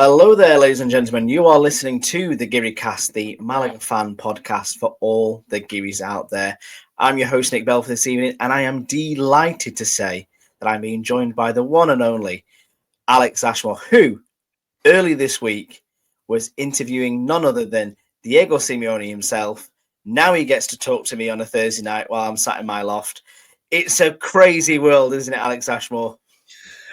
Hello there, ladies and gentlemen. You are listening to the Geary Cast, the Malaga fan podcast for all the Gearys out there. I'm your host, Nick Bell, for this evening, and I am delighted to say that I'm being joined by the one and only Alex Ashmore, who early this week was interviewing none other than Diego Simeone himself. Now he gets to talk to me on a Thursday night while I'm sat in my loft. It's a crazy world, isn't it, Alex Ashmore?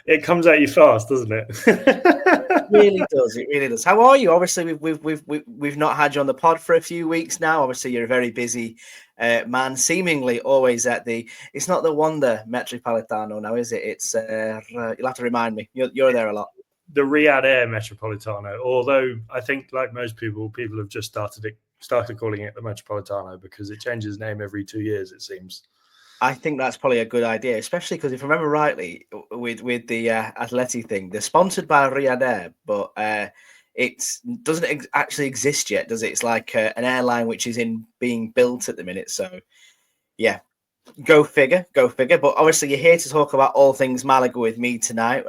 It comes at you fast, doesn't it? It really does. It really does. How are you? Obviously, we've not had you on the pod for a few weeks now. Obviously, you're a very busy man, seemingly always at the. It's not the Wanda Metropolitano now, is it? It's you'll have to remind me. You're there a lot. The Riyadh Air Metropolitano. Although I think, like most people have just started calling it the Metropolitano because it changes name every 2 years. It seems. I think that's probably a good idea, especially because if I remember rightly, with the Atleti thing, they're sponsored by Riyadh Air, but it doesn't actually exist yet, does it? It's like an airline which is being built at the minute. So, yeah, go figure. But obviously, you're here to talk about all things Malaga with me tonight.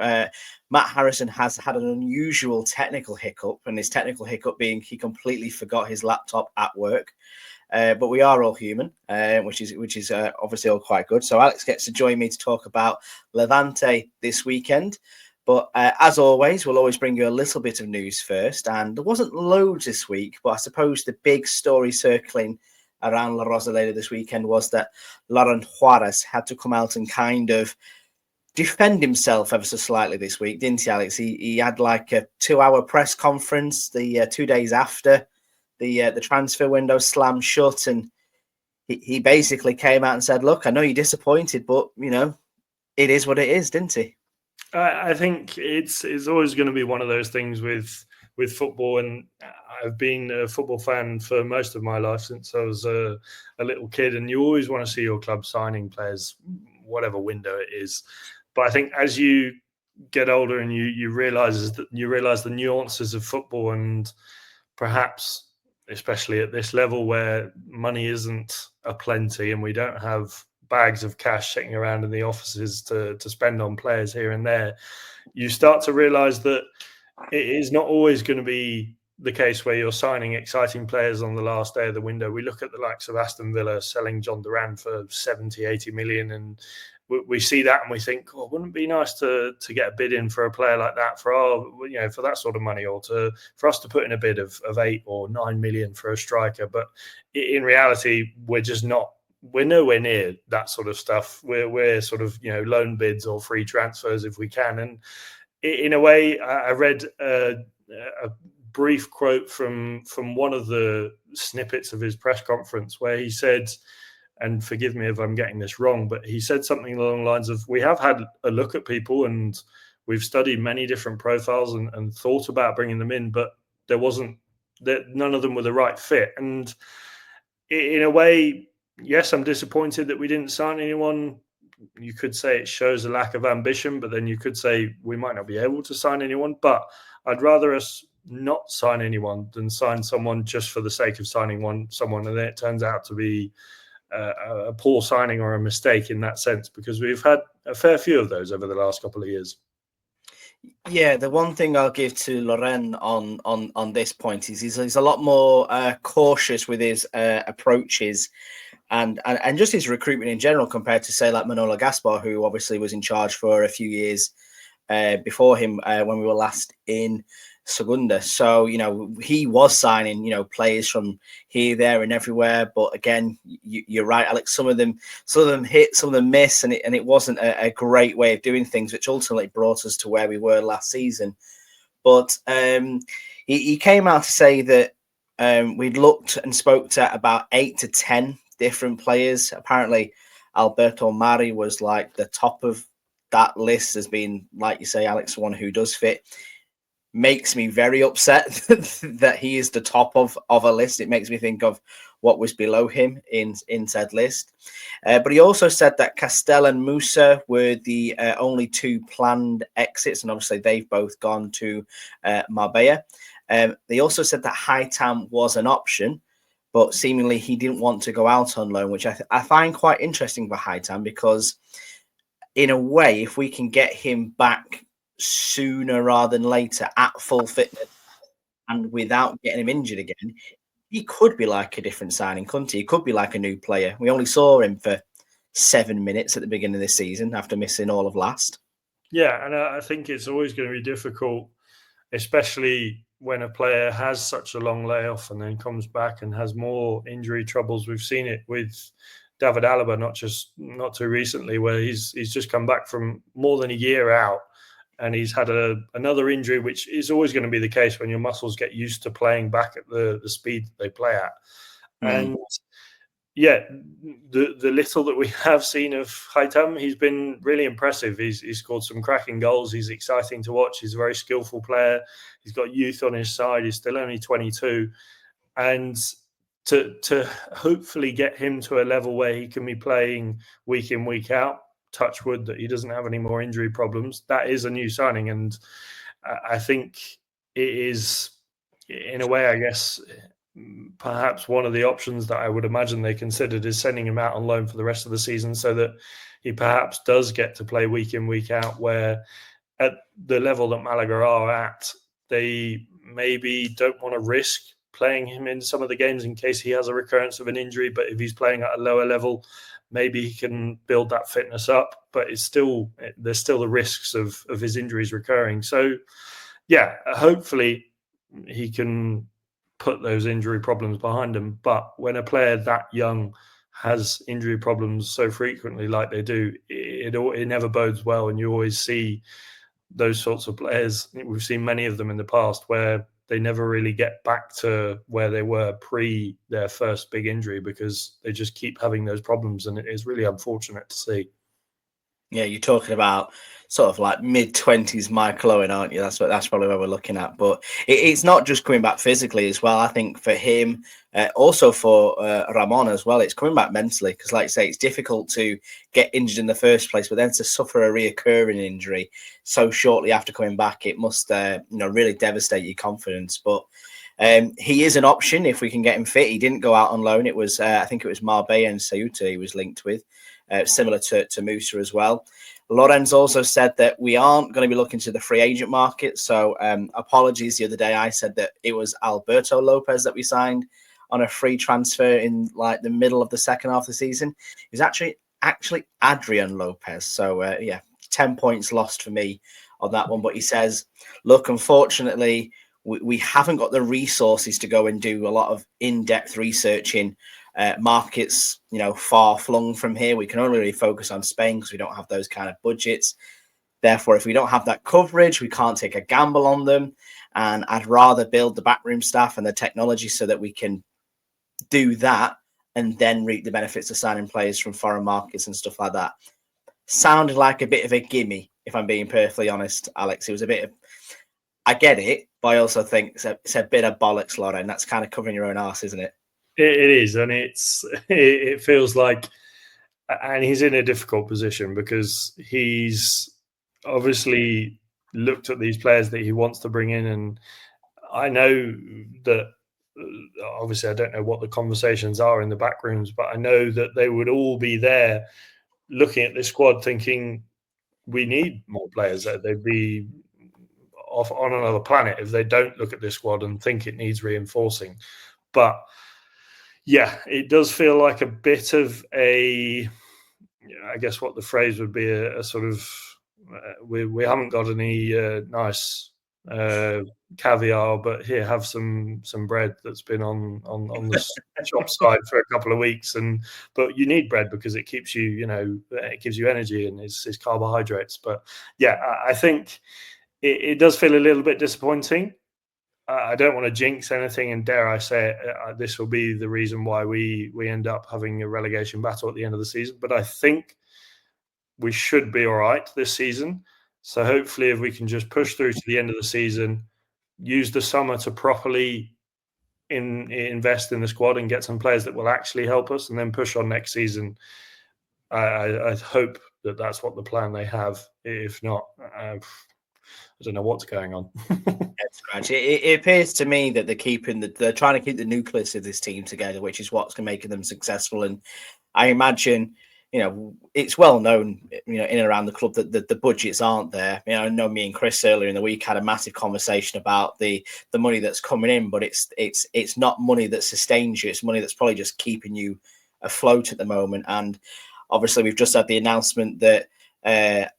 Matt Harrison has had an unusual technical hiccup, and his technical hiccup being he completely forgot his laptop at work. But we are all human, which is obviously all quite good. So Alex gets to join me to talk about Levante this weekend. But as always, we'll always bring you a little bit of news first. And there wasn't loads this week, but I suppose the big story circling around La Rosaleda this weekend was that Lauren Juarez had to come out and kind of defend himself ever so slightly this week, didn't he, Alex? He had like a 2-hour press conference the 2 days after the transfer window slammed shut, and he basically came out and said, "Look, I know you're disappointed, but you know it is what it is," didn't he? I think it's always going to be one of those things with football, and I've been a football fan for most of my life since I was a little kid, and you always want to see your club signing players, whatever window it is. But I think as you get older and you realize the nuances of football, and perhaps especially at this level where money isn't aplenty and we don't have bags of cash sitting around in the offices to spend on players here and there, you start to realize that it is not always going to be the case where you're signing exciting players on the last day of the window. We look at the likes of Aston Villa selling John Duran for 70, 80 million, and we see that and we think, oh, wouldn't it be nice to get a bid in for a player like that for that sort of money, or for us to put in a bid of 8 or 9 million for a striker. But in reality, we're nowhere near that sort of stuff. We're sort of, loan bids or free transfers if we can. And in a way, I read a brief quote from one of the snippets of his press conference where he said, and forgive me if I'm getting this wrong, but he said something along the lines of, we have had a look at people and we've studied many different profiles and thought about bringing them in, but none of them were the right fit. And in a way, yes, I'm disappointed that we didn't sign anyone. You could say it shows a lack of ambition, but then you could say we might not be able to sign anyone. But I'd rather us not sign anyone than sign someone just for the sake of signing someone, and then it turns out to be a poor signing or a mistake in that sense, because we've had a fair few of those over the last couple of years. Yeah, the one thing I'll give to Loren on this point is he's a lot more cautious with his approaches and just his recruitment in general compared to, say, like Manolo Gaspar, who obviously was in charge for a few years before him when we were last in Segunda. So, he was signing, players from here, there and everywhere. But again, you're right, Alex, some of them hit, some of them miss, and it wasn't a great way of doing things, which ultimately brought us to where we were last season. But he came out to say that we'd looked and spoke to about 8 to 10 different players. Apparently, Alberto Mari was like the top of that list as being, like you say, Alex, one who does fit. Makes me very upset that he is the top of a list. It makes me think of what was below him in said list. But he also said that Castel and Musa were the only 2 planned exits, and obviously they've both gone to Marbella. They also said that Hightown was an option, but seemingly he didn't want to go out on loan, which I find quite interesting for Hightown, because in a way, if we can get him back sooner rather than later at full fitness and without getting him injured again, he could be like a different signing, couldn't he? He could be like a new player. We only saw him for 7 minutes at the beginning of this season after missing all of last. Yeah, and I think it's always going to be difficult, especially when a player has such a long layoff and then comes back and has more injury troubles. We've seen it with David Alaba, not too recently, where he's just come back from more than a year out, and he's had another injury, which is always going to be the case when your muscles get used to playing back at the speed that they play at. And yeah, the little that we have seen of Haitham, he's been really impressive. He's scored some cracking goals. He's exciting to watch. He's a very skillful player. He's got youth on his side. He's still only 22. And to hopefully get him to a level where he can be playing week in, week out, touch wood that he doesn't have any more injury problems, that is a new signing. And I think it is, in a way, I guess, perhaps one of the options that I would imagine they considered is sending him out on loan for the rest of the season so that he perhaps does get to play week in, week out, where at the level that Malaga are at, they maybe don't want to risk playing him in some of the games in case he has a recurrence of an injury. But if he's playing at a lower level, maybe he can build that fitness up. But there's still the risks of his injuries recurring. So, yeah, hopefully he can put those injury problems behind him. But when a player that young has injury problems so frequently like they do, it never bodes well. And you always see those sorts of players. We've seen many of them in the past where they never really get back to where they were pre their first big injury because they just keep having those problems. And it is really unfortunate to see. Yeah, you're talking about sort of like mid-20s Michael Owen, aren't you? That's probably where we're looking at. But it's not just coming back physically as well. I think for him, also for Ramon as well, it's coming back mentally because, like I say, it's difficult to get injured in the first place, but then to suffer a reoccurring injury so shortly after coming back, it must really devastate your confidence. But he is an option if we can get him fit. He didn't go out on loan. It was I think it was Marbella and Ceuta he was linked with. Similar to Musa as well. Lorenz also said that we aren't going to be looking to the free agent market. So apologies. The other day I said that it was Alberto Lopez that we signed on a free transfer in like the middle of the second half of the season. It was actually Adrian Lopez. So 10 points lost for me on that one. But he says, look, unfortunately, we haven't got the resources to go and do a lot of in-depth research in markets, far flung from here. We can only really focus on Spain because we don't have those kind of budgets. Therefore, if we don't have that coverage, we can't take a gamble on them. And I'd rather build the backroom staff and the technology so that we can do that and then reap the benefits of signing players from foreign markets and stuff like that. Sounded like a bit of a gimme, if I'm being perfectly honest, Alex. It was a bit of, I get it, but I also think it's a bit of bollocks, Lauren. That's kind of covering your own arse, isn't it? It is, and it feels like, and he's in a difficult position because he's obviously looked at these players that he wants to bring in, and I know that obviously I don't know what the conversations are in the back rooms, but I know that they would all be there looking at this squad thinking we need more players. They'd be off on another planet if they don't look at this squad and think it needs reinforcing. But yeah, it does feel like a bit of I guess what the phrase would be, a sort of, we haven't got any nice caviar, but here, have some bread that's been on the shop side for a couple of weeks, but you need bread because it keeps you, it gives you energy and it's carbohydrates. But yeah, I think it does feel a little bit disappointing. I don't want to jinx anything, and dare I say it, this will be the reason why we end up having a relegation battle at the end of the season. But I think we should be all right this season. So hopefully if we can just push through to the end of the season, use the summer to properly invest in the squad and get some players that will actually help us, and then push on next season. I hope that that's what the plan they have. If not, I don't know what's going on. It appears to me that they're trying to keep the nucleus of this team together, which is what's making them successful. And I imagine it's well known, in and around the club that the budgets aren't there. I know me and Chris earlier in the week had a massive conversation about the money that's coming in, but it's not money that sustains you. It's money that's probably just keeping you afloat at the moment. And obviously, we've just had the announcement that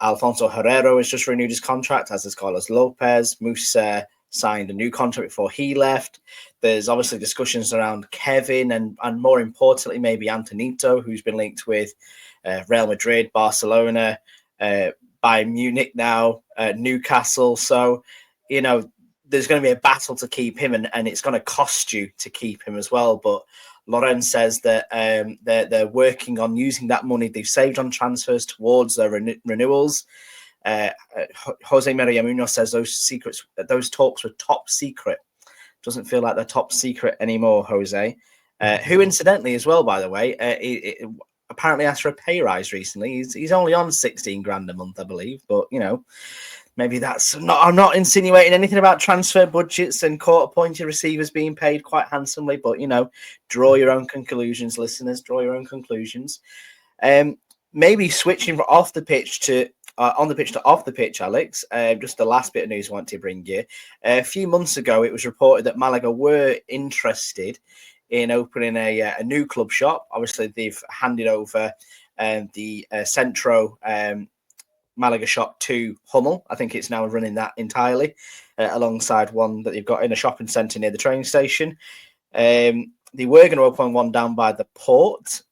Alfonso Herrero has just renewed his contract, as has Carlos Lopez. Musa signed a new contract before he left. There's obviously discussions around Kevin and more importantly, maybe Antonito, who's been linked with Real Madrid, Barcelona, Bayern Munich now, Newcastle. So, there's going to be a battle to keep him, and it's going to cost you to keep him as well. But Loren says that they're working on using that money they've saved on transfers towards their renewals. Jose Maria Munoz says those talks were top secret. Doesn't feel like they're top secret anymore, Jose. Who, incidentally, as well, by the way, apparently asked for a pay rise recently. He's only on 16 grand a month, I believe. But maybe that's not. I'm not insinuating anything about transfer budgets and court-appointed receivers being paid quite handsomely. But draw your own conclusions, listeners. Draw your own conclusions. Maybe switching from off the pitch to on the pitch to off the pitch, Alex. Just the last bit of news I want to bring you. A few months ago, it was reported that Malaga were interested in opening a new club shop. Obviously, they've handed over the Centro Malaga shop to Hummel. I think it's now running that entirely alongside one that they've got in a shopping centre near the train station. They were going to open one down by the port.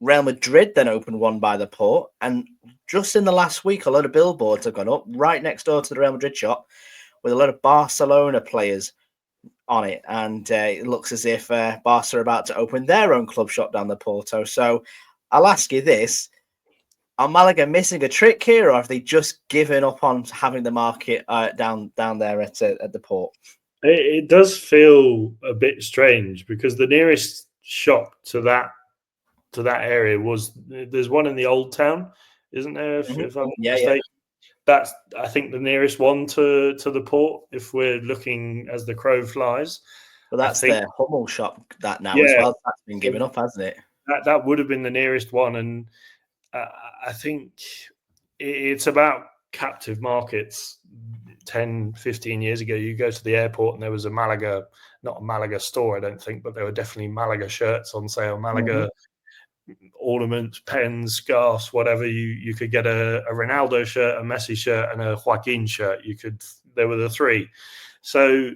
Real Madrid then opened one by the port, and just in the last week, a lot of billboards have gone up right next door to the Real Madrid shop with a lot of Barcelona players on it, and it looks as if Barca are about to open their own club shop down the Porto. So I'll ask you this: are Malaga missing a trick here, or have they just given up on having the market down there at the port? It does feel a bit strange because the nearest shop to that area there's one in the old town, isn't there? If I'm not mistaken. That's, I think, the nearest one to the port, if we're looking as the crow flies. Well, that's their Hummel shop as well. That's been given up, hasn't it? That would have been the nearest one, and I think it's about captive markets. 10, 15 years ago, you go to the airport and there was not a Malaga store, I don't think, but there were definitely Malaga shirts on sale, Malaga ornaments, pens, scarves, whatever. You could get a Ronaldo shirt, a Messi shirt, and a Joaquin shirt. There were the three. So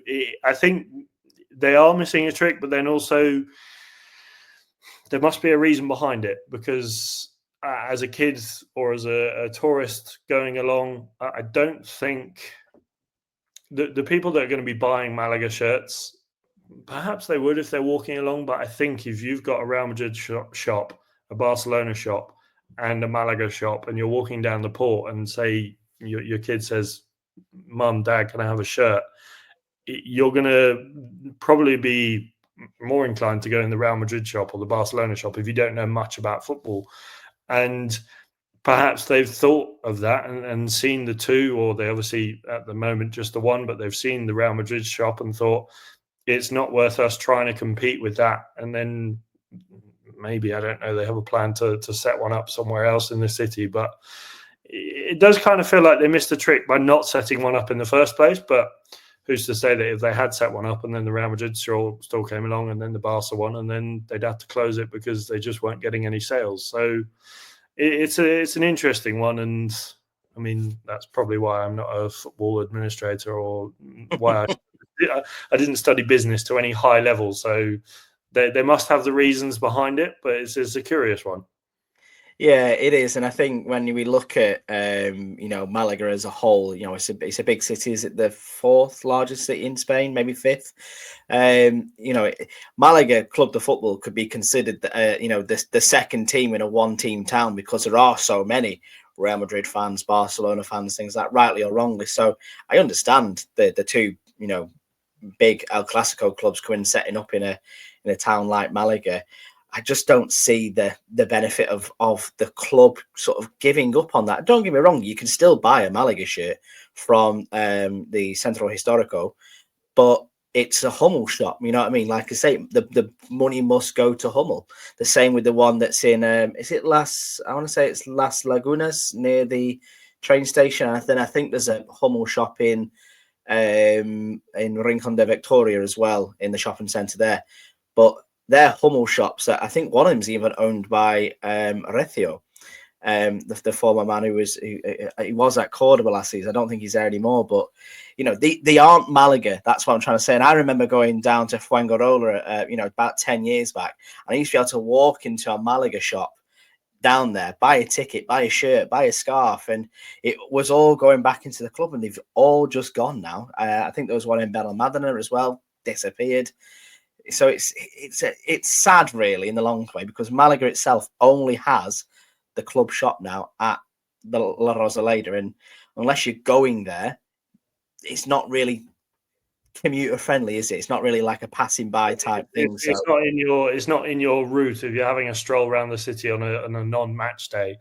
I think they are missing a trick, but then also there must be a reason behind it, because as a kid or as a tourist going along, I don't think the people that are going to be buying Malaga shirts, perhaps they would if they're walking along, but I think if you've got a Real Madrid shop, a Barcelona shop, and a Malaga shop, and you're walking down the port and say your kid says, "Mum, Dad, can I have a shirt?" You're going to probably be more inclined to go in the Real Madrid shop or the Barcelona shop if you don't know much about football. And perhaps they've thought of that and seen the two, or they obviously at the moment just the one, but they've seen the Real Madrid shop and thought, it's not worth us trying to compete with that. And then maybe, I don't know, they have a plan to set one up somewhere else in the city. But it does kind of feel like they missed the trick by not setting one up in the first place. But who's to say that if they had set one up and then the Real Madrid still came along and then the Barca one, and then they'd have to close it because they just weren't getting any sales. So it's an interesting one. And I mean, that's probably why I'm not a football administrator, or why I didn't study business to any high level. So they must have the reasons behind it, but it's a curious one. Yeah, it is. And I think when we look at, Malaga as a whole, it's a big city. Is it the fourth largest city in Spain? Maybe fifth? Malaga Club de Football could be considered, the second team in a one-team town, because there are so many Real Madrid fans, Barcelona fans, things like that, rightly or wrongly. So I understand the two, big El Clasico clubs coming setting up in a town like Malaga. I just don't see the benefit of the club sort of giving up on that. Don't get me wrong, you can still buy a Malaga shirt from the Centro Histórico, but it's a Hummel shop. You know what I mean? Like I say, the money must go to Hummel. The same with the one that's in, is it I want to say it's Las Lagunas near the train station. And then I think there's a Hummel shop in Rincon de Victoria as well, in the shopping centre there. But they're Hummel shops. I think one of them's even owned by Recio, the former man who was at Cordoba last season. I don't think he's there anymore, but you know, they aren't Malaga. That's what I'm trying to say. And I remember going down to Fuengirola, about 10 years back, and I used to be able to walk into a Malaga shop down there, buy a ticket, buy a shirt, buy a scarf, and it was all going back into the club, and they've all just gone now. I think there was one in Benalmádena as well, disappeared. So it's sad, really, in the long way, because Malaga itself only has the club shop now at the La Rosaleda, and unless you're going there, it's not really commuter friendly, is it? It's not really like a passing by type thing. It's not in your route. If you're having a stroll around the city on a non-match day,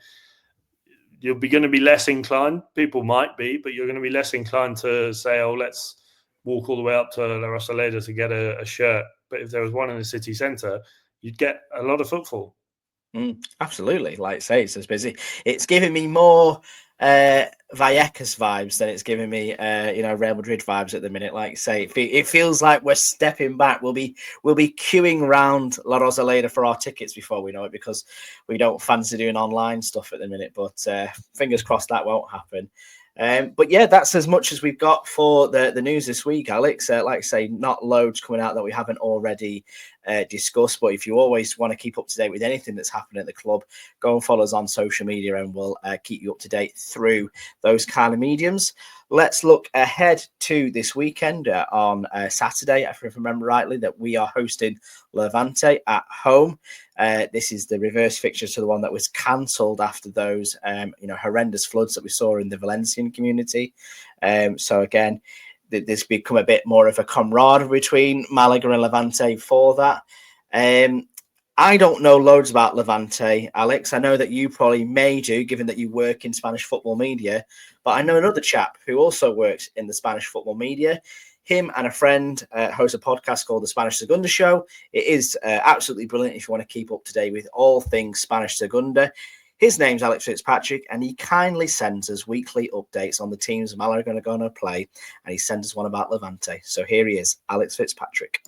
you're going to be less inclined. People might be, but you're going to be less inclined to say, "Oh, let's walk all the way up to La Rosaleda to get a shirt." But if there was one in the city centre, you'd get a lot of footfall. Absolutely. Like I say, it's as busy. It's giving me more Vallecas vibes than it's giving me Real Madrid vibes at the minute. Like I say, it feels like we're stepping back. We'll be queuing around La Rosaleda for our tickets before we know it, because we don't fancy doing online stuff at the minute. But fingers crossed that won't happen. But yeah, that's as much as we've got for the news this week, Alex. Like I say, not loads coming out that we haven't already discussed. But if you always want to keep up to date with anything that's happening at the club, go and follow us on social media, and we'll keep you up to date through those kind of mediums. Let's look ahead to this weekend on Saturday. If I remember rightly, that we are hosting Levante at home. This is the reverse fixture to the one that was cancelled after those horrendous floods that we saw in the Valencian community. So again, there's become a bit more of a camaraderie between Malaga and Levante for that. I don't know loads about Levante, Alex. I know that you probably may do, given that you work in Spanish football media. But I know another chap who also works in the Spanish football media. Him and a friend host a podcast called The Spanish Segunda Show. It is absolutely brilliant if you want to keep up to date with all things Spanish Segunda. His name's Alex Fitzpatrick, and he kindly sends us weekly updates on the teams Malaga are going to play, and he sends us one about Levante. So here he is, Alex Fitzpatrick.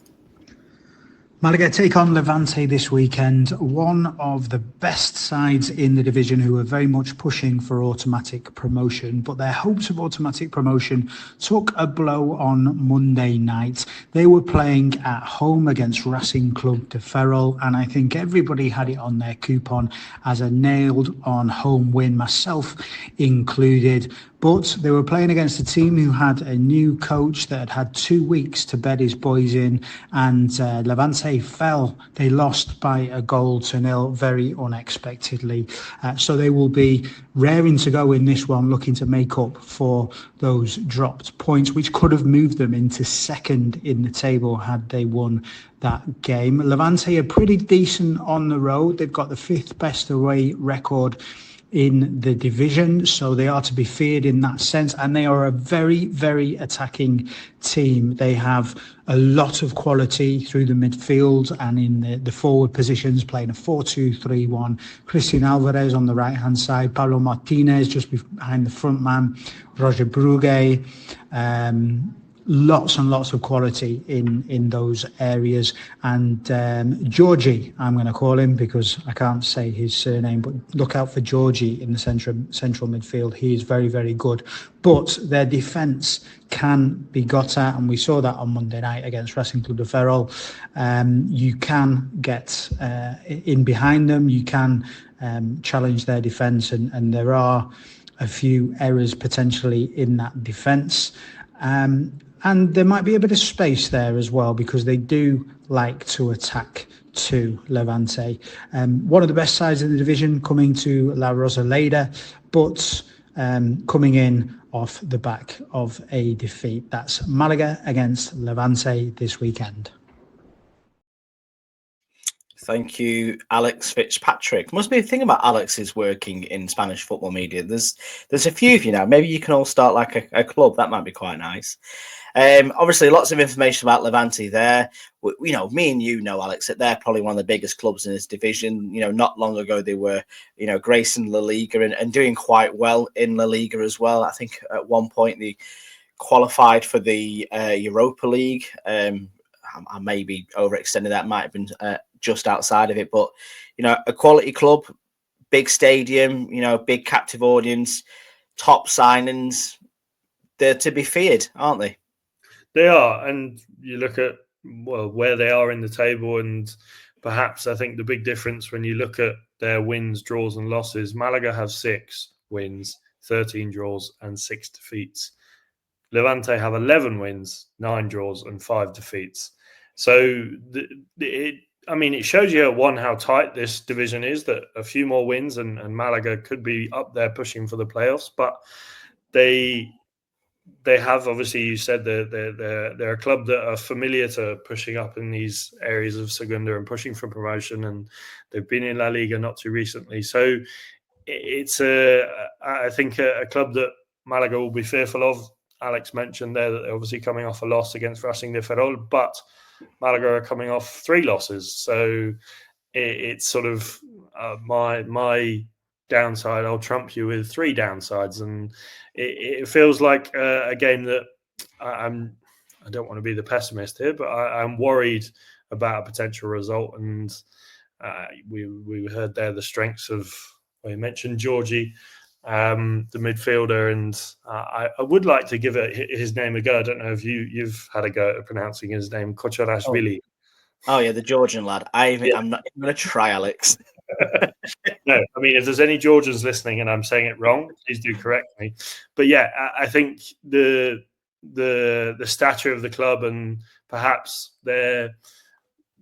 Malaga take on Levante this weekend, one of the best sides in the division who are very much pushing for automatic promotion, but their hopes of automatic promotion took a blow on Monday night. They were playing at home against Racing Club de Ferrol, and I think everybody had it on their coupon as a nailed-on home win, myself included. But they were playing against a team who had a new coach that had had 2 weeks to bed his boys in, and Levante fell. They lost by 1-0 very unexpectedly. So they will be raring to go in this one, looking to make up for those dropped points, which could have moved them into second in the table had they won that game. Levante are pretty decent on the road. They've got the 5th best away record in the division, so they are to be feared in that sense, and they are a very, very attacking team. They have a lot of quality through the midfield and in the forward positions, playing a 4-2-3-1. Christian Alvarez on the right hand side, Pablo Martinez just behind the front man, Roger Brugue. Lots and lots of quality in those areas. And Georgie, I'm going to call him because I can't say his surname, but look out for Georgie in the central midfield. He is very, very good. But their defence can be got at, and we saw that on Monday night against Racing Club de Ferrol. You can get in behind them. You can challenge their defence, and there are a few errors potentially in that defence. And there might be a bit of space there as well, because they do like to attack to Levante. One of the best sides in the division coming to La Rosaleda, but coming in off the back of a defeat. That's Malaga against Levante this weekend. Thank you, Alex Fitzpatrick. Must be a thing about Alex's working in Spanish football media. There's a few of you now. Maybe you can all start like a club. That might be quite nice. Obviously, lots of information about Levante there. Me and you know, Alex, that they're probably one of the biggest clubs in this division. Not long ago they were, gracing La Liga and doing quite well in La Liga as well. I think at one point they qualified for the Europa League. I may be overextending that. Might have been just outside of it, but a quality club, big stadium, big captive audience, top signings. They're to be feared, aren't they? They are, and you look at where they are in the table, and perhaps I think the big difference when you look at their wins, draws, and losses, Malaga have 6 wins, 13 draws, and 6 defeats. Levante have 11 wins, 9 draws, and 5 defeats. So it shows you how tight this division is. That a few more wins and Malaga could be up there pushing for the playoffs, but they have, obviously, you said they're a club that are familiar to pushing up in these areas of Segunda and pushing for promotion, and they've been in La Liga not too recently. So it's I think a club that Malaga will be fearful of. Alex mentioned there that they're obviously coming off a loss against Racing de Ferrol, but Malaga are coming off 3 losses. So it's sort of my downside. I'll trump you with 3 downsides, and it feels like a game that I don't want to be the pessimist here, but I'm worried about a potential result. And we heard there the strengths of. Well, you mentioned Georgie, the midfielder, and I would like to give his name a go. I don't know if you've had a go at pronouncing his name, Kocharashvili. Oh yeah, the Georgian lad. I'm not going to try, Alex. No, if there's any Georgians listening and I'm saying it wrong, please do correct me. But yeah, I think the stature of the club, and perhaps they're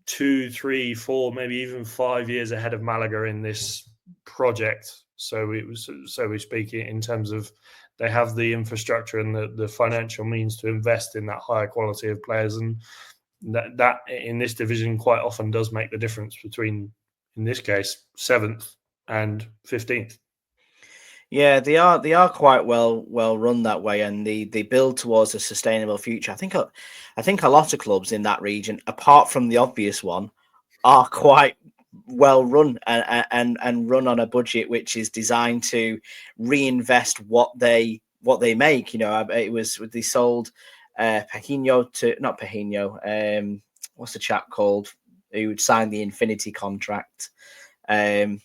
2, 3, 4, maybe even 5 years ahead of Malaga in this project. So we speak, in terms of they have the infrastructure and the financial means to invest in that higher quality of players, and that in this division quite often does make the difference between, in this case, 7th and 15th. Yeah, they are quite well run that way, and they build towards a sustainable future. I think a lot of clubs in that region, apart from the obvious one, are quite well run and run on a budget which is designed to reinvest what they make. It was they sold Pajino to not Pajino. What's the chap called who signed the Infinity contract? I'll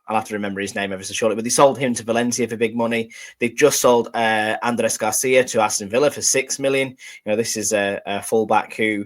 have to remember his name ever so shortly, but they sold him to Valencia for big money. They've just sold Andres Garcia to Aston Villa for 6 million. This is a fullback who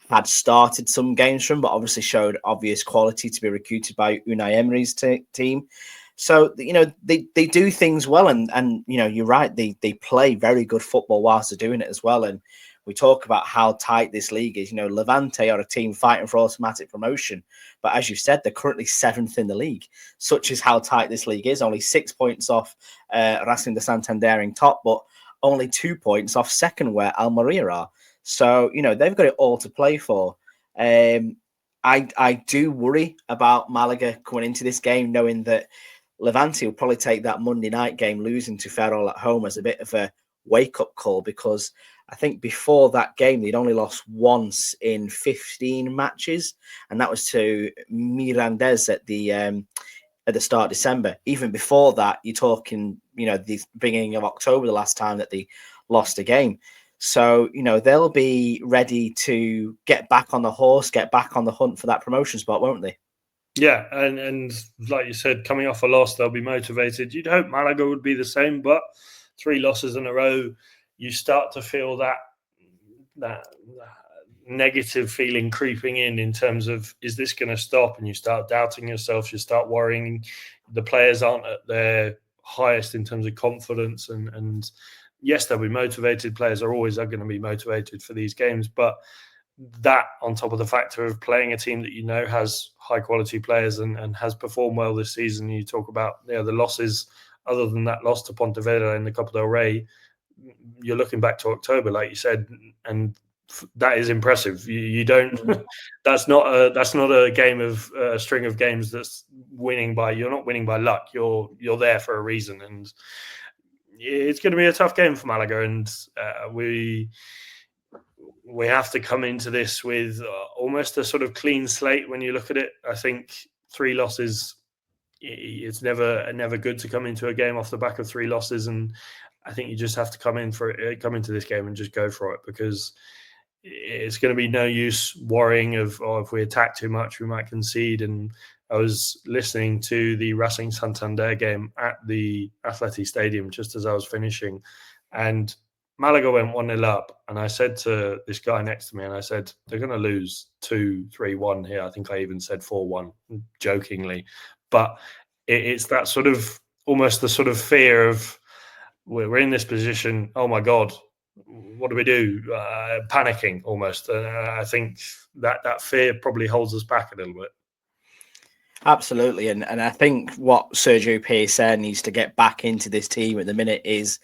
had started some games from, but obviously showed obvious quality to be recruited by Unai Emery's team. So, they do things well, and you're right, they play very good football whilst they're doing it as well. And we talk about how tight this league is. Levante are a team fighting for automatic promotion, but as you said, they're currently 7th in the league. Such is how tight this league is. Only 6 points off Racing de Santander in top, but only 2 points off second, where Almeria are. So, they've got it all to play for. I do worry about Malaga coming into this game, knowing that Levante will probably take that Monday night game losing to Ferrol at home as a bit of a wake-up call, because I think before that game, they'd only lost once in 15 matches, and that was to Mirandés at the start of December. Even before that, you're talking, the beginning of October, the last time that they lost a game. So, they'll be ready to get back on the horse, get back on the hunt for that promotion spot, won't they? Yeah, and like you said, coming off a loss, they'll be motivated. You'd hope Malaga would be the same, but 3 losses in a row, you start to feel that negative feeling creeping in terms of, is this going to stop? And you start doubting yourself, you start worrying. The players aren't at their highest in terms of confidence, and yes, they'll be motivated. Players are always going to be motivated for these games, but that on top of the factor of playing a team that has high quality players and has performed well this season. You talk about the losses, other than that loss to Pontevedra in the Copa del Rey, you're looking back to October, like you said, and that is impressive. You don't. That's not a game of a string of games that's winning by. You're not winning by luck. You're there for a reason, and it's going to be a tough game for Malaga. And we have to come into this with almost a sort of clean slate. When you look at it, I think 3 losses. It's never good to come into a game off the back of 3 losses, and I think you just have to come into this game and just go for it, because it's going to be no use worrying of if we attack too much, we might concede. And I was listening to the Racing Santander game at the Atleti Stadium just as I was finishing, and Malaga went 1-0 up, and I said to this guy next to me, and I said, they're going to lose 2-3-1 here. I think I even said 4-1 jokingly, but it's that sort of almost the sort of fear of we're in this position. Oh my God, what do we do? Panicking almost. I think that fear probably holds us back a little bit. Absolutely, and I think what Sergio Pierce needs to get back into this team at the minute is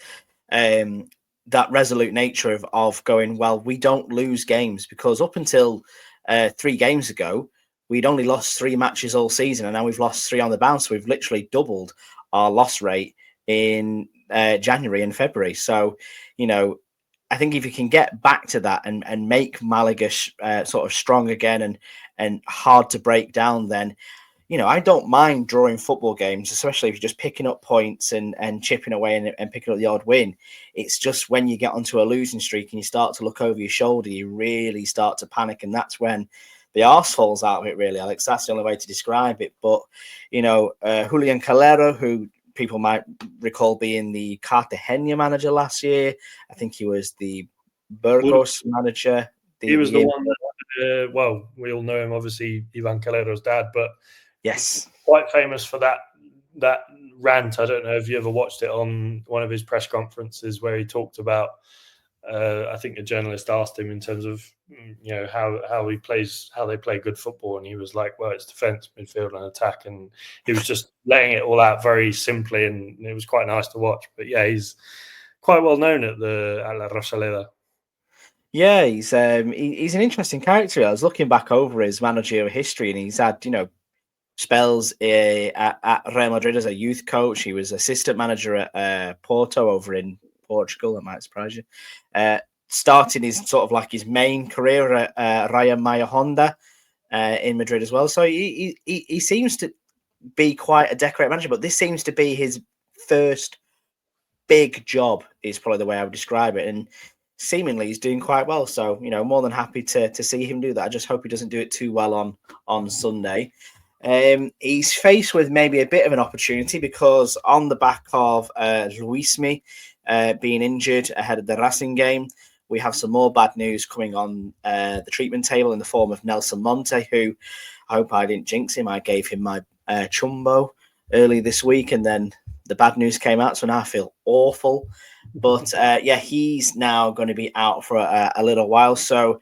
that resolute nature of going, well, we don't lose games, because up until 3 games ago, we'd only lost 3 matches all season, and now we've lost 3 on the bounce. We've literally doubled our loss rate in January and February. So, I think if you can get back to that and make Malaga sort of strong again and hard to break down, then, I don't mind drawing football games, especially if you're just picking up points and chipping away and picking up the odd win. It's just when you get onto a losing streak and you start to look over your shoulder, you really start to panic. And that's when the arse falls out of it, really, Alex. That's the only way to describe it. But, Julian Calero, who people might recall being the Cartagena manager last year. I think he was the Burgos manager. He was the one that, we all know him, obviously, Ivan Calero's dad, but yes, quite famous for that rant. I don't know if you ever watched it on one of his press conferences where he talked about, I think a journalist asked him in terms of, how they play good football. And he was like, well, it's defense, midfield and attack. And he was just laying it all out very simply, and it was quite nice to watch. But yeah, he's quite well known at La Rosaleda. Yeah, he's an interesting character. I was looking back over his managerial history, and he's had, spells at Real Madrid as a youth coach. He was assistant manager at Porto over in Portugal. That might surprise you. Starting his sort of like his main career at Raya Maya Honda in Madrid as well. So he seems to be quite a decorated manager, but this seems to be his first big job, is probably the way I would describe it. And seemingly he's doing quite well. So, more than happy to see him do that. I just hope he doesn't do it too well on Sunday. He's faced with maybe a bit of an opportunity, because on the back of Luismi being injured ahead of the Racing game, we have some more bad news coming on the treatment table in the form of Nelson Monte, who I hope I didn't jinx him. I gave him my chumbo early this week, and then the bad news came out, so now I feel awful. But he's now going to be out for a little while. So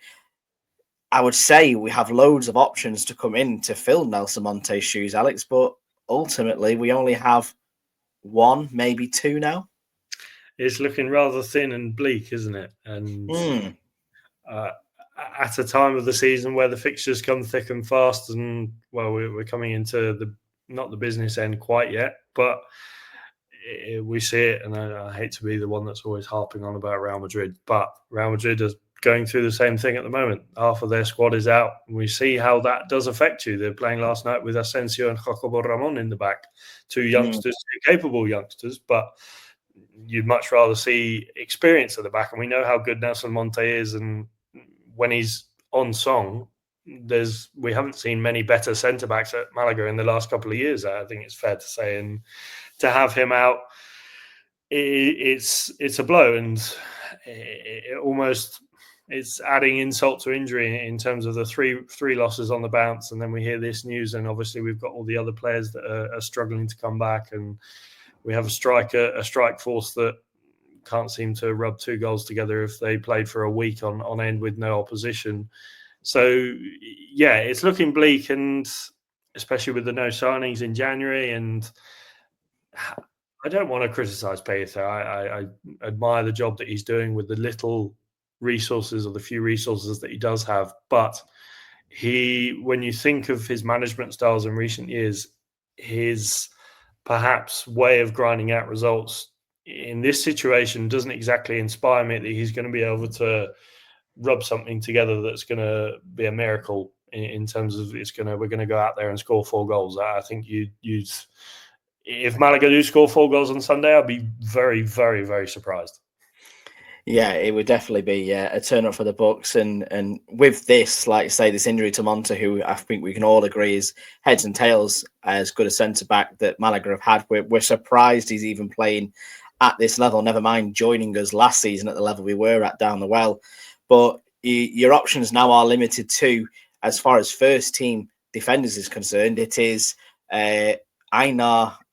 I would say we have loads of options to come in to fill Nelson Monte's shoes, Alex, but ultimately we only have 1, maybe 2 now. It's looking rather thin and bleak, isn't it? And at a time of the season where the fixtures come thick and fast, and we're coming into not the business end quite yet, but we see it. And I hate to be the one that's always harping on about Real Madrid, but Real Madrid is going through the same thing at the moment. Half of their squad is out, and we see how that does affect you. They're playing last night with Asensio and Jacobo Ramon in the back, 2 youngsters, 2 capable youngsters, but you'd much rather see experience at the back. And we know how good Nelson Monte is, and when he's on song, we haven't seen many better centre-backs at Malaga in the last couple of years, I think it's fair to say. And to have him out, it's a blow, and it almost... it's adding insult to injury in terms of the three losses on the bounce. And then we hear this news, and obviously we've got all the other players that are struggling to come back. And we have a strike force that can't seem to rub 2 goals together if they played for a week on end with no opposition. So, yeah, it's looking bleak, and especially with the no signings in January. And I don't want to criticise Peter. I admire the job that he's doing with the little resources, or the few resources that he does have. But when you think of his management styles in recent years, his perhaps way of grinding out results in this situation doesn't exactly inspire me that he's going to be able to rub something together that's going to be a miracle in terms of we're going to go out there and score 4 goals. I think if Malaga do score 4 goals on Sunday, I'd be very, very, very surprised. Yeah, it would definitely be a turn up for the Bucks, and with this, like I say, this injury to Monta, who I think we can all agree is heads and tails as good a centre back that Malaga have had. We're surprised he's even playing at this level. Never mind joining us last season at the level we were at down the well. But your options now are limited to, as far as first team defenders is concerned, it is Ainar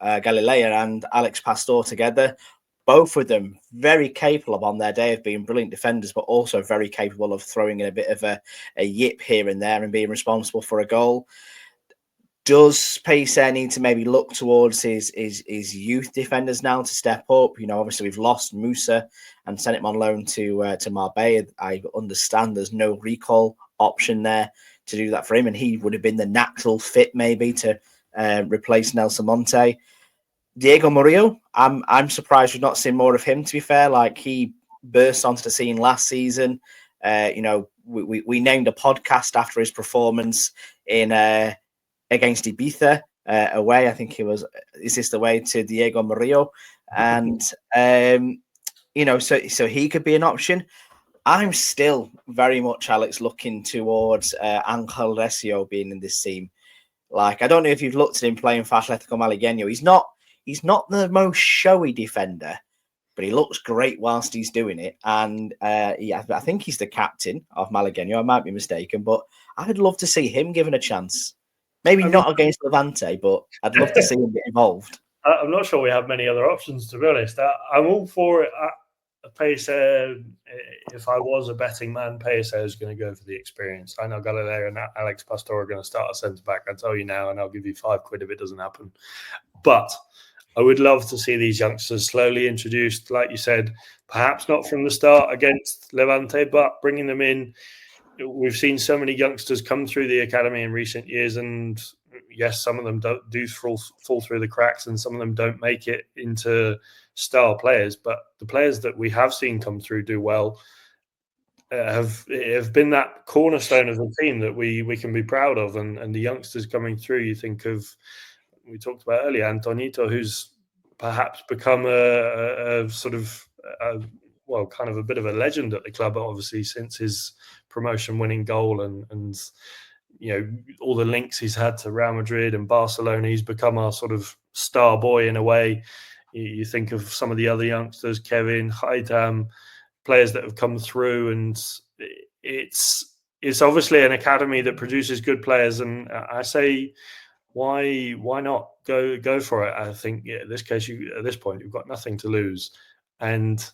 Galilea and Alex Pastor together. Both of them very capable on their day of being brilliant defenders, but also very capable of throwing in a bit of a yip here and there and being responsible for a goal. Does Payset need to maybe look towards his youth defenders now to step up? Obviously we've lost Musa and sent him on loan to Marbella. I understand there's no recall option there to do that for him, and he would have been the natural fit maybe to replace Nelson Monte. Diego Murillo, I'm surprised we've not seen more of him, to be fair. Like, he burst onto the scene last season. We named a podcast after his performance in against Ibiza away. I think it was Is This the Way to Diego Murillo? And, so he could be an option. I'm still very much, Alex, looking towards Angel Recio being in this team. Like, I don't know if you've looked at him playing for Atletico Malagueño. He's not the most showy defender, but he looks great whilst he's doing it. And I think he's the captain of Malagueño. I might be mistaken, but I'd love to see him given a chance. Maybe not against Levante, but I'd love to see him get involved. I'm not sure we have many other options, to be honest. I'm all for it. Payset, if I was a betting man, Payset is going to go for the experience. I know Galileo and Alex Pastor are going to start a centre-back. I tell you now, and I'll give you £5 if it doesn't happen. But I would love to see these youngsters slowly introduced, like you said, perhaps not from the start against Levante, but bringing them in. We've seen so many youngsters come through the academy in recent years, and yes, some of them do fall through the cracks, and some of them don't make it into star players. But the players that we have seen come through do well have been that cornerstone of the team that we can be proud of. And the youngsters coming through, you think of, we talked about earlier, Antonito, who's perhaps become a sort of kind of a bit of a legend at the club, obviously, since his promotion-winning goal and all the links he's had to Real Madrid and Barcelona. He's become our sort of star boy in a way. You think of some of the other youngsters, Kevin, Haitham, players that have come through, and it's obviously an academy that produces good players. And I say, why not go for it? I think at this case, at this point, you've got nothing to lose and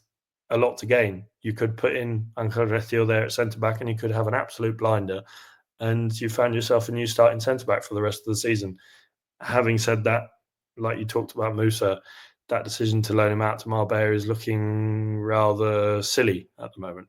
a lot to gain. You could put in Angel Recio there at centre back, and you could have an absolute blinder, and you found yourself a new starting centre back for the rest of the season. Having said that, like you talked about Musa, that decision to loan him out to Marbella is looking rather silly at the moment.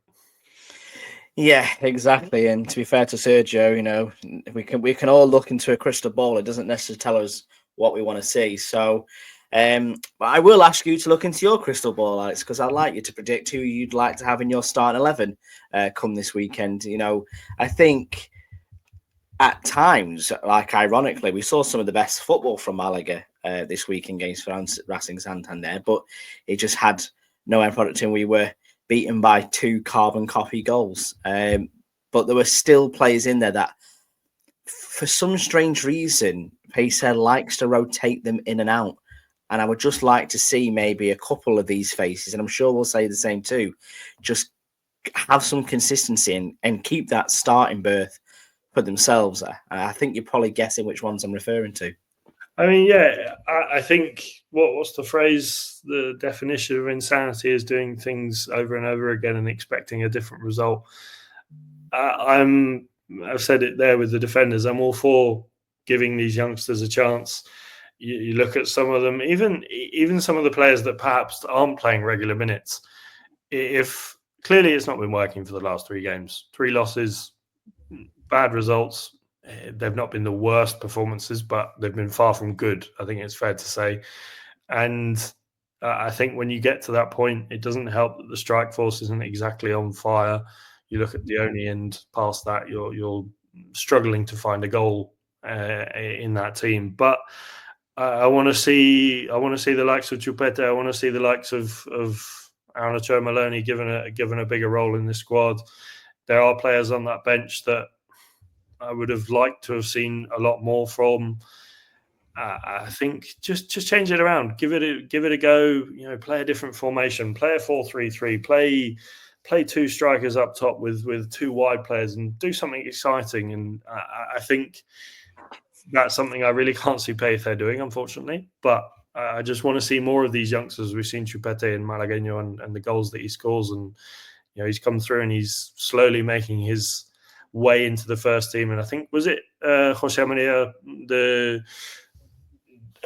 Yeah, exactly. And to be fair to Sergio, we can all look into a crystal ball. It doesn't necessarily tell us what we want to see. So, but I will ask you to look into your crystal ball, Alex, because I'd like you to predict who you'd like to have in your starting 11 come this weekend. I think at times, like ironically, we saw some of the best football from Malaga this week against Racing Santander, but it just had no end product, and we were beaten by 2 carbon copy goals. But there were still players in there that, for some strange reason, Payset likes to rotate them in and out. And I would just like to see maybe a couple of these faces, and I'm sure we'll say the same too, just have some consistency and keep that starting berth for themselves. I think you're probably guessing which ones I'm referring to. I mean, yeah, I think what's the phrase? The definition of insanity is doing things over and over again and expecting a different result. I've said it there with the defenders. I'm all for giving these youngsters a chance. You look at some of them, even some of the players that perhaps aren't playing regular minutes. If clearly it's not been working for the last 3 games. 3 losses, bad results. They've not been the worst performances, but they've been far from good, I think it's fair to say. And I think when you get to that point, it doesn't help that the strike force isn't exactly on fire. You look at the only end past that, you're struggling to find a goal in that team. But I want to see the likes of Chupete. I want to see the likes of Arnaud Maloney given a bigger role in this squad. There are players on that bench that I would have liked to have seen a lot more from. I think just change it around. Give it a go. Play a different formation. Play a 4-3-3. Play 2 strikers up top with 2 wide players and do something exciting. And I think that's something I really can't see Peite doing, unfortunately. But I just want to see more of these youngsters. We've seen Chupete and Malagueño and the goals that he scores, and he's come through and he's slowly making his way into the first team. And I think was it Jose Maria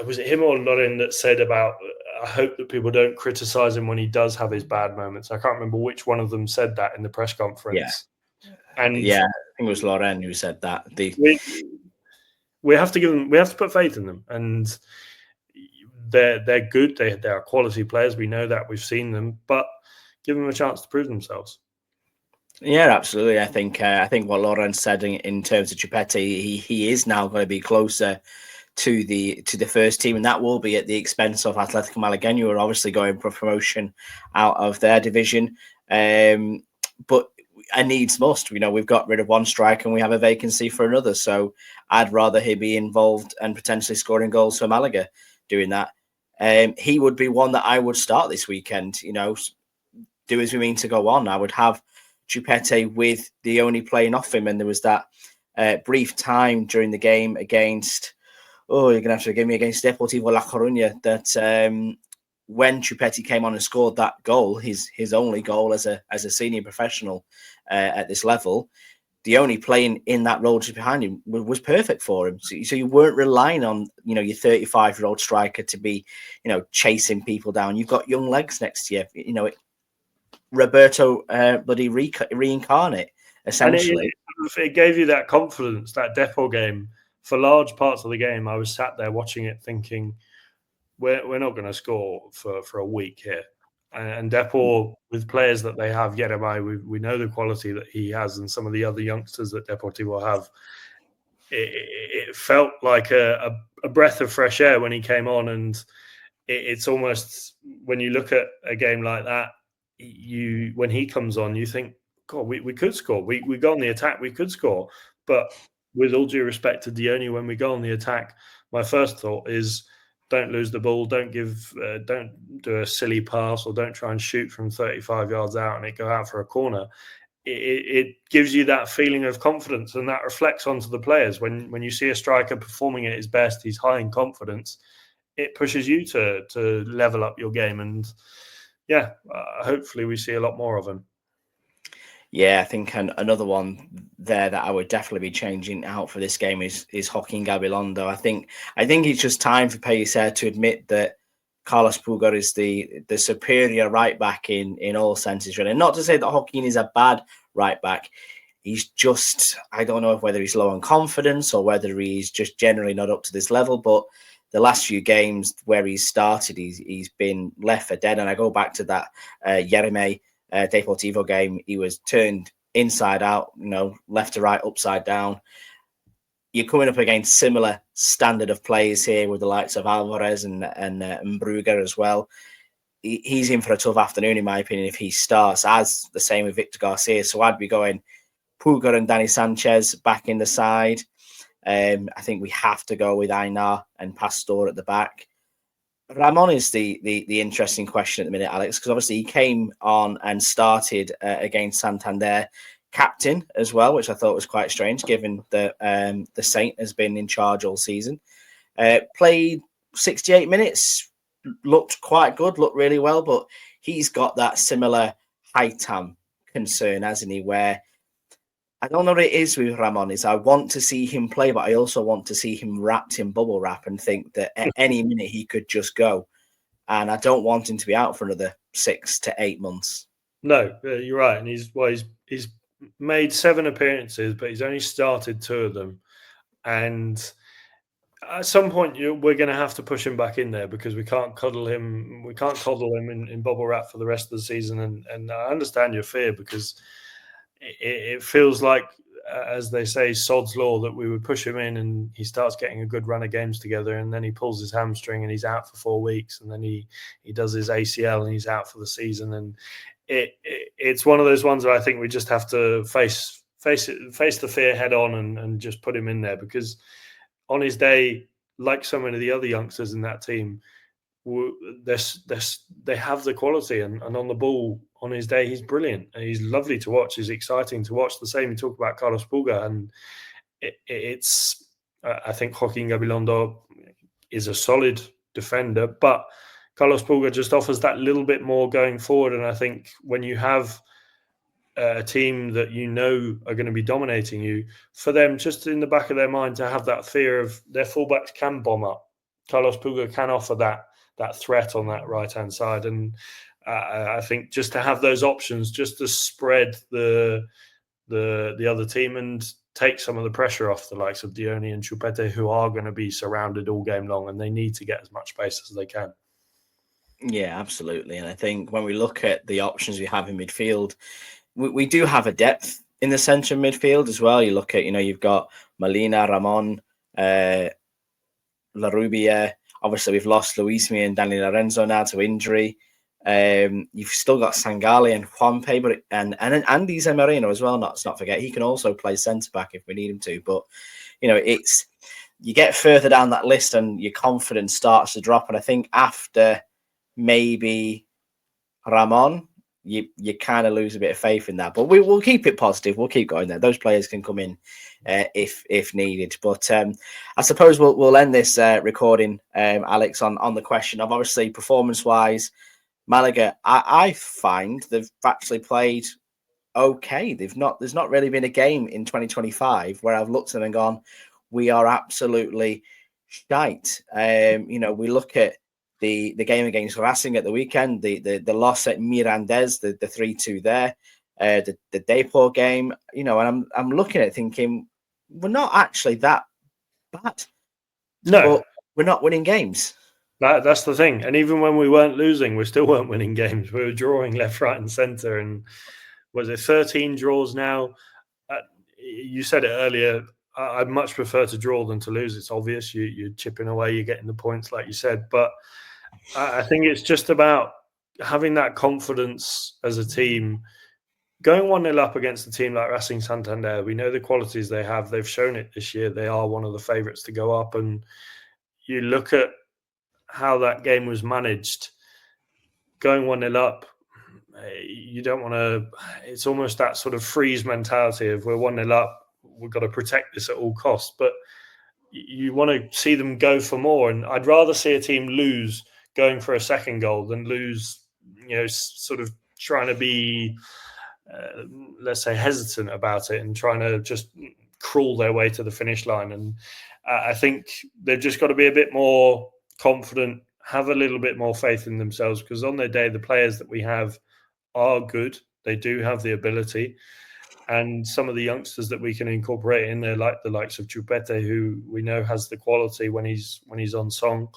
was it him or Loren that said about, I hope that people don't criticize him when he does have his bad moments. I can't remember which one of them said that in the press conference. I think it was Loren who said that. We have to put faith in them, and they're good. They are quality players. We know that. We've seen them, but give them a chance to prove themselves. Yeah, absolutely. I think what Loren said in terms of Chupete, he is now going to be closer to the first team, and that will be at the expense of Atletico Malagueño, who are obviously going for promotion out of their division. But a needs must. We've got rid of one striker and we have a vacancy for another. So I'd rather he be involved and potentially scoring goals for Malaga doing that. He would be one that I would start this weekend. Do as we mean to go on. I would have Chupete with the only playing off him, and there was that brief time during the game against. You're going to have to forgive me, against Deportivo La Coruña, that when Chupete came on and scored that goal, his only goal as a senior professional at this level, the only playing in that role just behind him was perfect for him. So you weren't relying on, your 35-year-old striker to be, chasing people down. You've got young legs next to you. Roberto bloody reincarnate, essentially. And it gave you that confidence, that Depor game. For large parts of the game, I was sat there watching it thinking, we're not going to score for a week here. And Depor, with players that they have, Yeremay, we know the quality that he has, and some of the other youngsters that Deportivo have. It felt like a breath of fresh air when he came on, and it's almost, when you look at a game like that, when he comes on, you think, God, we could score. We go on the attack, we could score. But with all due respect to Dione, when we go on the attack, my first thought is, don't lose the ball, don't do a silly pass, or don't try and shoot from 35 yards out and it go out for a corner. It gives you that feeling of confidence, and that reflects onto the players. When you see a striker performing at his best, he's high in confidence, it pushes you to level up your game. And hopefully we see a lot more of him. Yeah, I think another one there that I would definitely be changing out for this game is Joaquin Gabilondo. I think it's just time for Pellicer to admit that Carlos Pulgar is the superior right back in all senses. Really. And not to say that Joaquin is a bad right back. He's just, I don't know whether he's low on confidence or whether he's just generally not up to this level. But the last few games where he's started, he's been left for dead. And I go back to that Yeremay Deportivo game, he was turned inside out, left to right, upside down. You're coming up against similar standard of players here with the likes of Alvarez and Brugger as well. He's in for a tough afternoon, in my opinion, if he starts, as the same with Victor Garcia. So I'd be going Pulgar and Dani Sanchez back in the side. I think we have to go with Ainar and Pastor at the back. Ramon is the interesting question at the minute, Alex, because obviously he came on and started against Santander, captain as well, which I thought was quite strange, given that the Saint has been in charge all season. Played 68 minutes, looked quite good, looked really well, but he's got that similar Haitam concern, hasn't he, where I don't know what it is with Ramon. Is I want to see him play, but I also want to see him wrapped in bubble wrap and think that at any minute he could just go. And I don't want him to be out for another 6 to 8 months. No, you're right, and he's made 7 appearances, but he's only started 2 of them, and at some point we're going to have to push him back in there because we can't coddle him. We can't coddle him in bubble wrap for the rest of the season, and I understand your fear because it feels like, as they say, sod's law, that we would push him in and he starts getting a good run of games together, and then he pulls his hamstring and he's out for 4 weeks, and then he does his ACL and he's out for the season. And it's one of those ones that I think we just have to face the fear head on and just put him in there, because on his day, like so many of the other youngsters in that team, they have the quality, and on the ball on his day, he's brilliant. He's lovely to watch. He's exciting to watch. The same you talk about Carlos Pulga, and I think Joaquin Gabilondo is a solid defender, but Carlos Pulga just offers that little bit more going forward. And I think when you have a team that you know are going to be dominating you, for them just in the back of their mind to have that fear of their fullbacks can bomb up. Carlos Pulga can offer that threat on that right-hand side. And I think just to have those options, just to spread the other team and take some of the pressure off the likes of Dione and Chupete, who are going to be surrounded all game long, and they need to get as much space as they can. Yeah, absolutely. And I think when we look at the options we have in midfield, we do have a depth in the centre of midfield as well. You look at, you've got Molina, Ramon, La Rubia. Obviously, we've lost Luismi and Danny Lorenzo now to injury. You've still got Sangale and Juanpe, but and Andy Zemarino as well. Not forget, he can also play centre back if we need him to. But it's you get further down that list and your confidence starts to drop. And I think after maybe Ramon, you kind of lose a bit of faith in that. But we'll keep it positive. We'll keep going there. Those players can come in if needed. But I suppose we'll end this recording, Alex, on the question of, obviously, performance-wise, Malaga, I find they've actually played okay. There's not really been a game in 2025 where I've looked at them and gone, we are absolutely shite. We look at the game against Racing at the weekend, the loss at Mirandés, the 3-2 there, the Depor game, and I'm looking at it thinking, we're not actually that bad. No, but we're not winning games. That's the thing. And even when we weren't losing, we still weren't winning games. We were drawing left, right, and centre. And was it 13 draws now? You said it earlier. I'd much prefer to draw than to lose. It's obvious. You're chipping away. You're getting the points, like you said. But I think it's just about having that confidence as a team. Going 1-0 up against a team like Racing Santander, we know the qualities they have. They've shown it this year. They are one of the favourites to go up. And you look at how that game was managed, going 1-0 up, you don't want to, it's almost that sort of freeze mentality of we're 1-0 up, we've got to protect this at all costs. But you want to see them go for more. And I'd rather see a team lose going for a second goal than lose, sort of trying to be, let's say, hesitant about it and trying to just crawl their way to the finish line. And I think they've just got to be a bit more confident, have a little bit more faith in themselves, because on their day, the players that we have are good. They do have the ability. And some of the youngsters that we can incorporate in there, like the likes of Chupete, who we know has the quality when he's on song.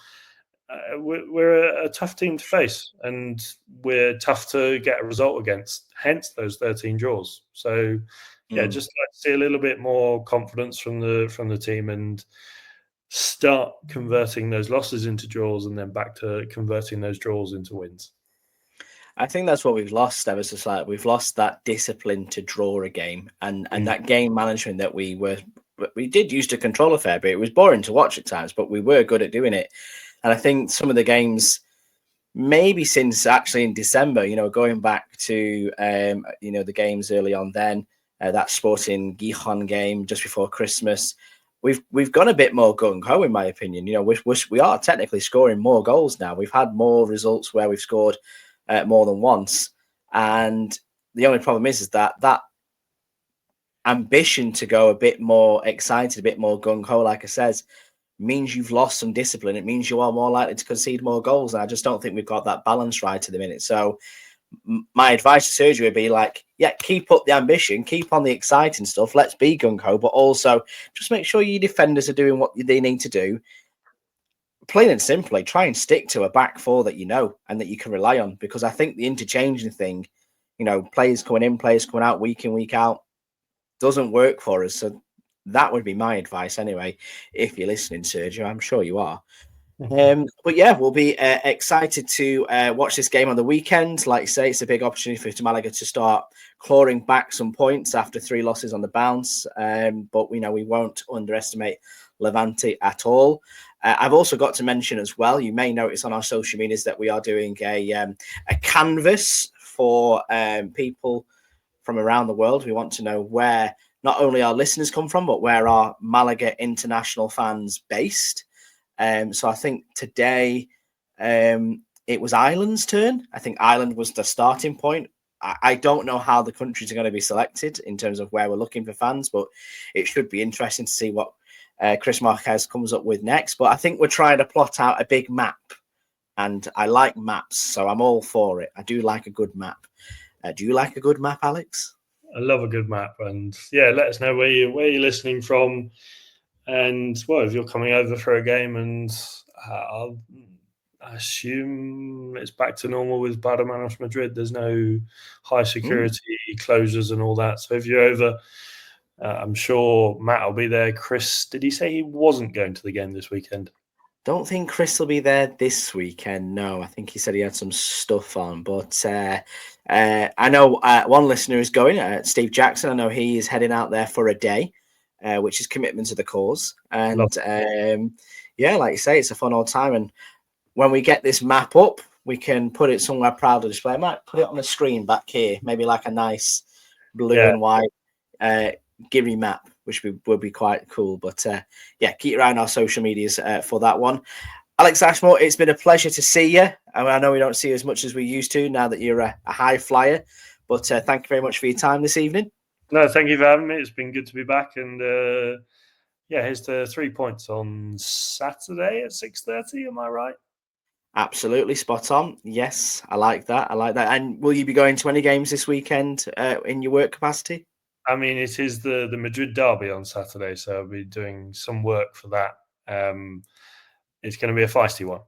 We're a tough team to face, and we're tough to get a result against, hence those 13 draws. So, just like to see a little bit more confidence from the team and start converting those losses into draws, and then back to converting those draws into wins. I think that's what we've lost ever so slightly. We've lost that discipline to draw a game and that game management that we did use to control a fair bit. It was boring to watch at times, but we were good at doing it. And I think some of the games, maybe since actually in December, going back to, the games early on then, that Sporting Gijon game just before Christmas, we've gone a bit more gung-ho, in my opinion. We are technically scoring more goals now. We've had more results where we've scored more than once. And the only problem is that ambition to go a bit more excited, a bit more gung-ho, like I said, means you've lost some discipline. It means you are more likely to concede more goals. And I just don't think we've got that balance right at the minute. So my advice to Sergio would be like, yeah, keep up the ambition, keep on the exciting stuff. Let's be gung-ho, but also just make sure your defenders are doing what they need to do. Plain and simply, try and stick to a back four that you know and that you can rely on, because I think the interchanging thing, players coming in, players coming out week in, week out, doesn't work for us. So that would be my advice anyway. If you're listening, Sergio, I'm sure you are. But yeah, we'll be excited to watch this game on the weekend. Like I say, it's a big opportunity for Malaga to start clawing back some points after 3 losses on the bounce. But we won't underestimate Levante at all. I've also got to mention as well, you may notice on our social medias that we are doing a canvas for people from around the world. We want to know where not only our listeners come from, but where our Malaga international fans based. So I think today it was Ireland's turn. I think Ireland was the starting point. I don't know how the countries are going to be selected in terms of where we're looking for fans, but it should be interesting to see what Chris Marquez comes up with next. But I think we're trying to plot out a big map, and I like maps, so I'm all for it. I do like a good map. Do you like a good map, Alex? I love a good map, and yeah, let us know where you're listening from, and well, if you're coming over for a game, and I'll assume it's back to normal with Barcelona Madrid. There's no high security closures and all that. So if you're over, I'm sure Matt will be there. Chris, did he say he wasn't going to the game this weekend? Don't think Chris will be there this weekend. No, I think he said he had some stuff on. But I know one listener is going, Steve Jackson. I know he is heading out there for a day, which is commitment to the cause. And yeah, like you say, it's a fun old time. And when we get this map up, we can put it somewhere proud to display. I might put it on the screen back here, maybe like a nice blue and white Giri map, which would be quite cool. But yeah, keep your eye on our social medias for that one. Alex Ashmore, it's been a pleasure to see you. I know we don't see you as much as we used to now that you're a high flyer, but thank you very much for your time this evening. No, thank you for having me. It's been good to be back. And yeah, here's the 3 points on Saturday at 6:30. Am I right? Absolutely spot on. Yes, I like that. And will you be going to any games this weekend in your work capacity? I mean, it is the Madrid derby on Saturday, so I'll be doing some work for that. It's going to be a feisty one.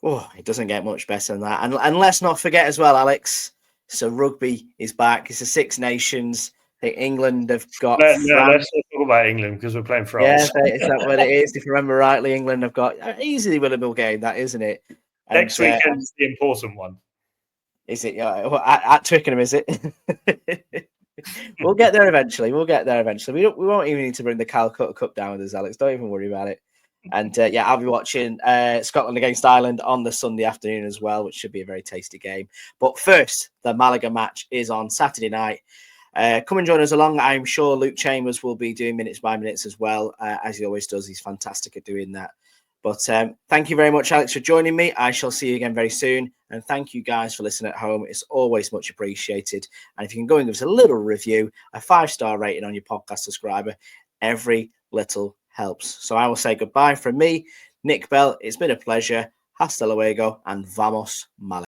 Oh, it doesn't get much better than that. And let's not forget as well, Alex, so rugby is back. It's the Six Nations. I think England have got let's not talk about England because we're playing France. Yeah, is that what it is? If you remember rightly, England have got easily winnable game, that isn't it? And, next weekend's the important one. Is it? At Twickenham, is it? We'll get there eventually. We won't even need to bring the Calcutta Cup down with us, Alex. Don't even worry about it. And yeah, I'll be watching Scotland against Ireland on the Sunday afternoon as well, which should be a very tasty game. But first, the Malaga match is on Saturday night. Come and join us along. I'm sure Luke Chambers will be doing minutes by minutes as well, as he always does. He's fantastic at doing that. But thank you very much, Alex, for joining me. I shall see you again very soon. And thank you guys for listening at home. It's always much appreciated. And if you can go and give us a little review, a 5-star rating on your podcast subscriber, every little helps. So I will say goodbye from me, Nick Bell. It's been a pleasure. Hasta luego and vamos, Malaga.